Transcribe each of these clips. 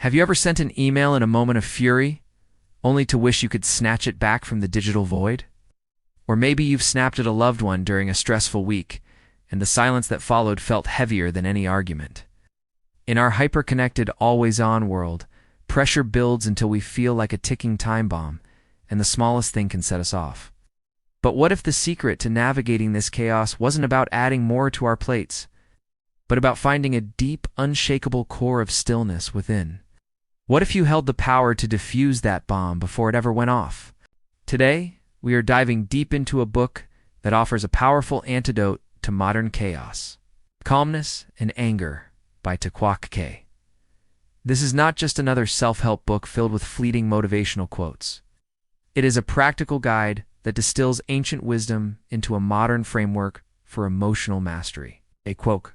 Have you ever sent an email in a moment of fury, only to wish you could snatch it back from the digital void? Or maybe you've snapped at a loved one during a stressful week, and the silence that followed felt heavier than any argument. In our hyper-connected, always-on world, pressure builds until we feel like a ticking time bomb, and the smallest thing can set us off. But what if the secret to navigating this chaos wasn't about adding more to our plates, but about finding a deep, unshakable core of stillness within? What if you held the power to defuse that bomb before it ever went off? Today, we are diving deep into a book that offers a powerful antidote to modern chaos. Calmness and Anger by Ta Quoc Ke. This is not just another self-help book filled with fleeting motivational quotes. It is a practical guide that distills ancient wisdom into a modern framework for emotional mastery. Ta Quoc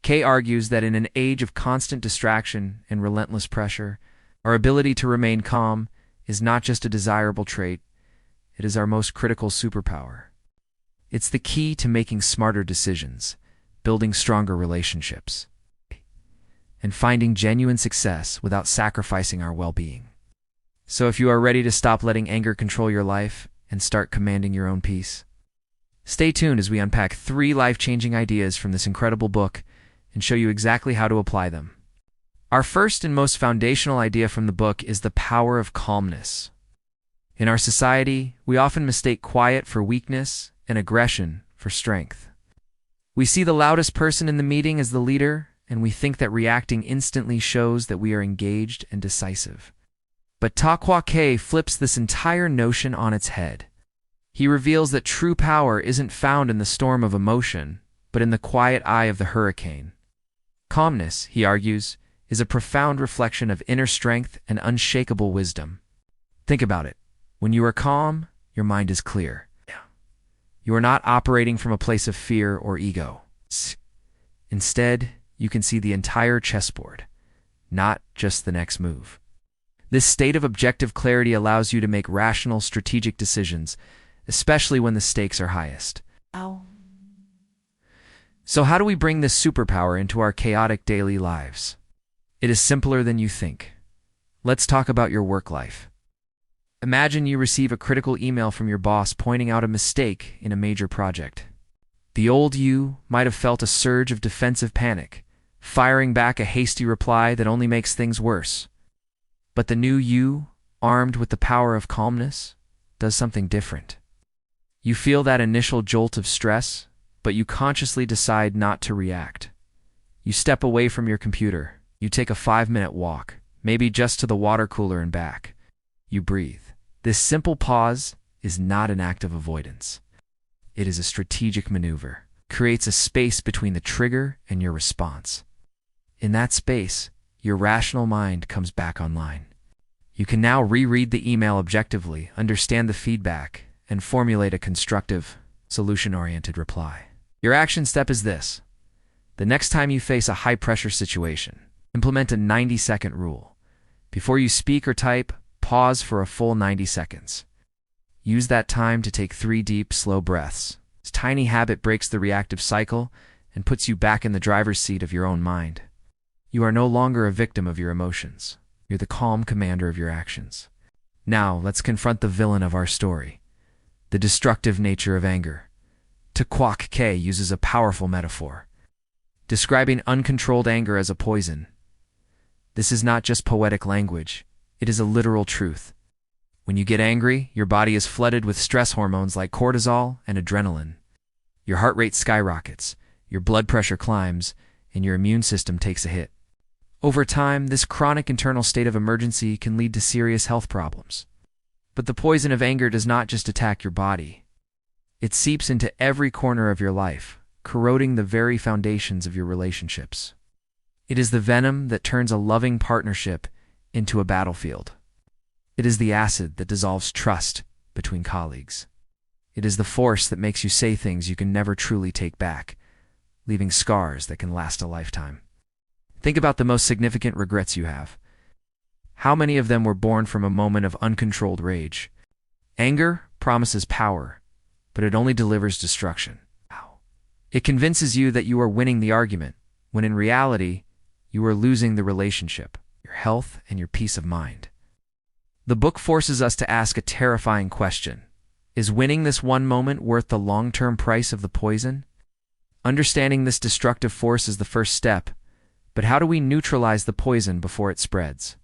Ke argues that in an age of constant distraction and relentless pressure, our ability to remain calm is not just a desirable trait, it is our most critical superpower. It's the key to making smarter decisions, building stronger relationships, and finding genuine success without sacrificing our well-being. So if you are ready to stop letting anger control your life and start commanding your own peace, stay tuned as we unpack 3 life-changing ideas from this incredible book and show you exactly how to apply them. Our first and most foundational idea from the book is the power of calmness. In our society, we often mistake quiet for weakness and aggression for strength. We see the loudest person in the meeting as the leader, and we think that reacting instantly shows that we are engaged and decisive. But Ta Quoc Ke flips this entire notion on its head. He reveals that true power isn't found in the storm of emotion, but in the quiet eye of the hurricane. Calmness, he argues, is a profound reflection of inner strength and unshakable wisdom. Think about it. When you are calm, your mind is clear. You are not operating from a place of fear or ego. Instead, you can see the entire chessboard, not just the next move. This state of objective clarity allows you to make rational, strategic decisions, especially when the stakes are highest. So how do we bring this superpower into our chaotic daily lives? It is simpler than you think. Let's talk about your work life. Imagine you receive a critical email from your boss pointing out a mistake in a major project. The old you might have felt a surge of defensive panic, firing back a hasty reply that only makes things worse. But the new you, armed with the power of calmness, does something different. You feel that initial jolt of stress, but you consciously decide not to react. You step away from your computer. You take a 5-minute walk, maybe just to the water cooler and back. You breathe. This simple pause is not an act of avoidance. It is a strategic maneuver. It creates a space between the trigger and your response. In that space, your rational mind comes back online. You can now reread the email objectively, understand the feedback, and formulate a constructive, solution-oriented reply. Your action step is this. The next time you face a high-pressure situation, implement a 90-second rule. Before you speak or type, pause for a full 90 seconds. Use that time to take 3 deep, slow breaths. This tiny habit breaks the reactive cycle and puts you back in the driver's seat of your own mind. You are no longer a victim of your emotions. You're the calm commander of your actions. Now, let's confront the villain of our story, the destructive nature of anger. Ta Quoc Ke uses a powerful metaphor, describing uncontrolled anger as a poison. This is not just poetic language, it is a literal truth. When you get angry, your body is flooded with stress hormones like cortisol and adrenaline. Your heart rate skyrockets, your blood pressure climbs, and your immune system takes a hit. Over time, this chronic internal state of emergency can lead to serious health problems. But the poison of anger does not just attack your body. It seeps into every corner of your life, corroding the very foundations of your relationships. It is the venom that turns a loving partnership into a battlefield. It is the acid that dissolves trust between colleagues. It is the force that makes you say things you can never truly take back, leaving scars that can last a lifetime. Think about the most significant regrets you have. How many of them were born from a moment of uncontrolled rage? Anger promises power, but it only delivers destruction. It convinces you that you are winning the argument, when in reality, you are losing the relationship. your health, and your peace of mind. The book forces us to ask a terrifying question. Is winning this one moment worth the long-term price of the poison? Understanding this destructive force is the first step, but how do we neutralize the poison before it spreads?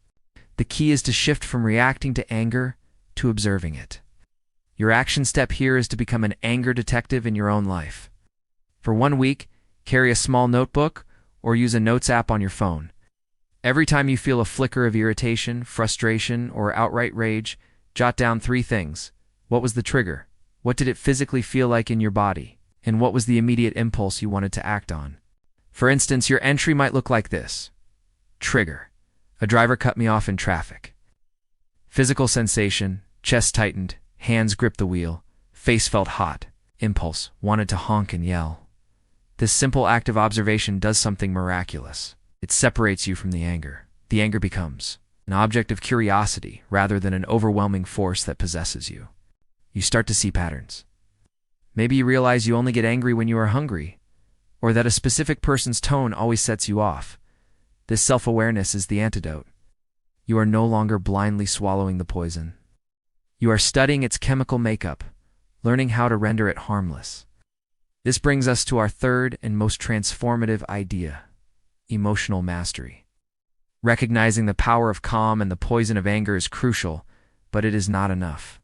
The key is to shift from reacting to anger to observing it. Your action step here is to become an anger detective in your own life. For 1 week, carry a small notebook or use a notes app on your phone. Every time you feel a flicker of irritation, frustration, or outright rage, jot down 3 things. What was the trigger? What did it physically feel like in your body? And what was the immediate impulse you wanted to act on? For instance, your entry might look like this. Trigger: a driver cut me off in traffic. Physical sensation: chest tightened, hands gripped the wheel, face felt hot. Impulse: wanted to honk and yell. This simple act of observation does something miraculous. It separates you from the anger. The anger becomes an object of curiosity rather than an overwhelming force that possesses you. You start to see patterns. Maybe you realize you only get angry when you are hungry, or that a specific person's tone always sets you off. This self-awareness is the antidote. You are no longer blindly swallowing the poison. You are studying its chemical makeup, learning how to render it harmless. This brings us to our third and most transformative idea: emotional mastery. Recognizing the power of calm and the poison of anger is crucial, but it is not enough.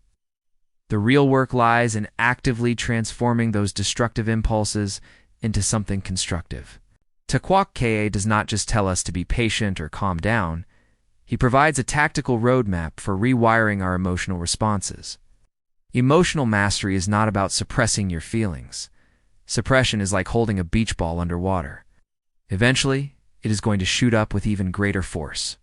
The real work lies in actively transforming those destructive impulses into something constructive. Ta Quoc Ke does not just tell us to be patient or calm down. He provides a tactical roadmap for rewiring our emotional responses. Emotional mastery is not about suppressing your feelings. Suppression is like holding a beach ball underwater. Eventually, it is going to shoot up with even greater force.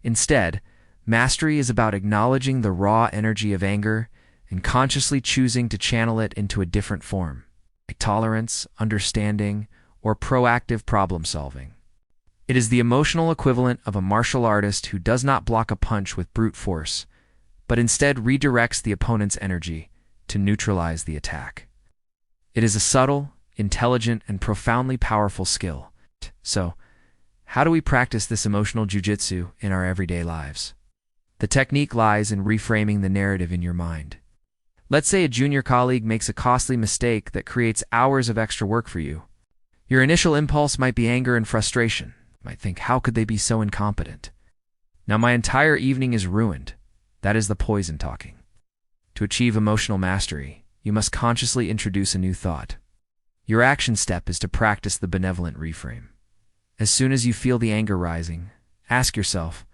Instead, mastery is about acknowledging the raw energy of anger and consciously choosing to channel it into a different form, like tolerance, understanding, or proactive problem solving. It is the emotional equivalent of a martial artist who does not block a punch with brute force, but instead redirects the opponent's energy to neutralize the attack. It is a subtle, intelligent, and profoundly powerful skill. So, how do we practice this emotional jujitsu in our everyday lives? The technique lies in reframing the narrative in your mind. Let's say a junior colleague makes a costly mistake that creates hours of extra work for you. Your initial impulse might be anger and frustration. You might think, how could they be so incompetent? Now my entire evening is ruined. That is the poison talking. To achieve emotional mastery, you must consciously introduce a new thought. Your action step is to practice the benevolent reframe. As soon as you feel the anger rising, ask yourself,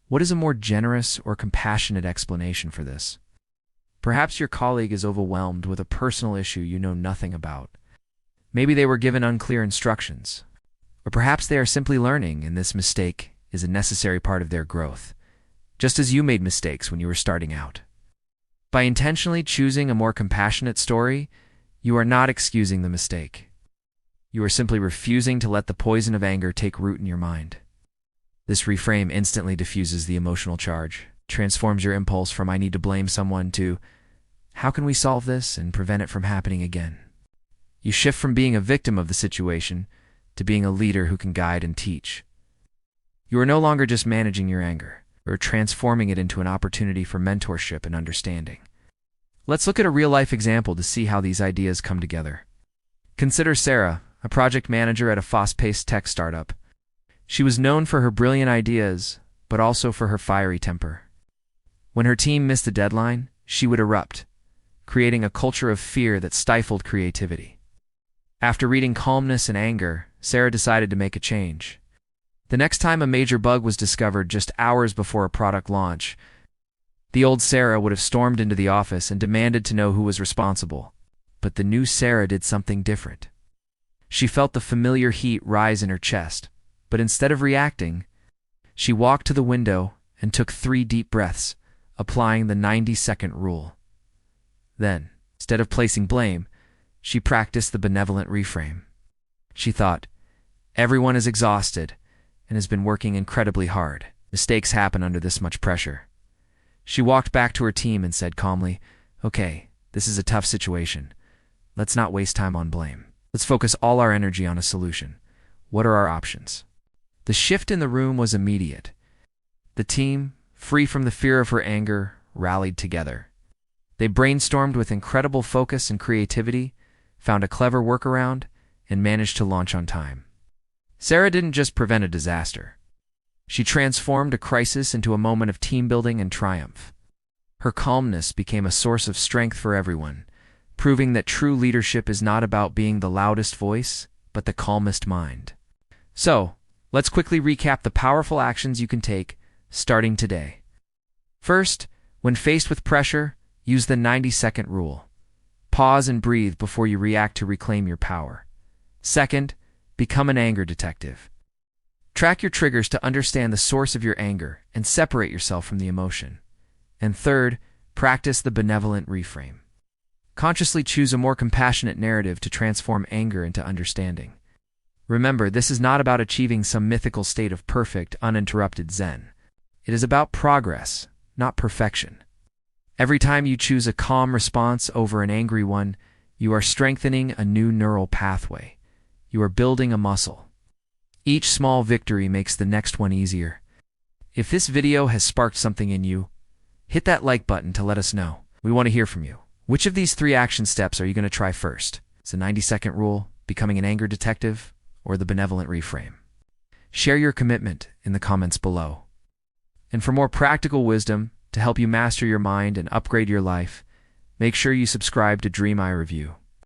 what is a more generous or compassionate explanation for this? Perhaps your colleague is overwhelmed with a personal issue you know nothing about. Maybe they were given unclear instructions. Or perhaps they are simply learning, and this mistake is a necessary part of their growth, just as you made mistakes when you were starting out. By intentionally choosing a more compassionate story, you are not excusing the mistake. You are simply refusing to let the poison of anger take root in your mind. This reframe instantly diffuses the emotional charge, transforms your impulse from "I need to blame someone" to "How can we solve this and prevent it from happening again?" You shift from being a victim of the situation to being a leader who can guide and teach. You are no longer just managing your anger, or transforming it into an opportunity for mentorship and understanding. Let's look at a real-life example to see how these ideas come together. Consider Sarah, a project manager at a fast-paced tech startup. She was known for her brilliant ideas, but also for her fiery temper. When her team missed a deadline, she would erupt, creating a culture of fear that stifled creativity. After reading Calmness and Anger, Sarah decided to make a change. The next time a major bug was discovered just hours before a product launch, the old Sarah would have stormed into the office and demanded to know who was responsible. But the new Sarah did something different. She felt the familiar heat rise in her chest, but instead of reacting, she walked to the window and took 3 deep breaths, applying the 90-second rule. Then, instead of placing blame, she practiced the benevolent reframe. She thought, everyone is exhausted and has been working incredibly hard. Mistakes happen under this much pressure. She walked back to her team and said calmly, "Okay, this is a tough situation. Let's not waste time on blame. Let's focus all our energy on a solution. What are our options?" The shift in the room was immediate. The team, free from the fear of her anger, rallied together. They brainstormed with incredible focus and creativity, found a clever workaround, and managed to launch on time. Sarah didn't just prevent a disaster. She transformed a crisis into a moment of team building and triumph. Her calmness became a source of strength for everyone, proving that true leadership is not about being the loudest voice, but the calmest mind. So, let's quickly recap the powerful actions you can take starting today. First, when faced with pressure, use the 90-second rule. Pause and breathe before you react to reclaim your power. Second, become an anger detective. Track your triggers to understand the source of your anger and separate yourself from the emotion. And third, practice the benevolent reframe. Consciously choose a more compassionate narrative to transform anger into understanding. Remember, this is not about achieving some mythical state of perfect, uninterrupted Zen. It is about progress, not perfection. Every time you choose a calm response over an angry one, you are strengthening a new neural pathway. You are building a muscle. Each small victory makes the next one easier. If this video has sparked something in you, hit that like button to let us know. We want to hear from you. Which of these 3 action steps are you going to try first? It's the 90-second rule, becoming an anger detective, or the benevolent reframe? Share your commitment in the comments below. And for more practical wisdom to help you master your mind and upgrade your life, make sure you subscribe to DreamAIReview.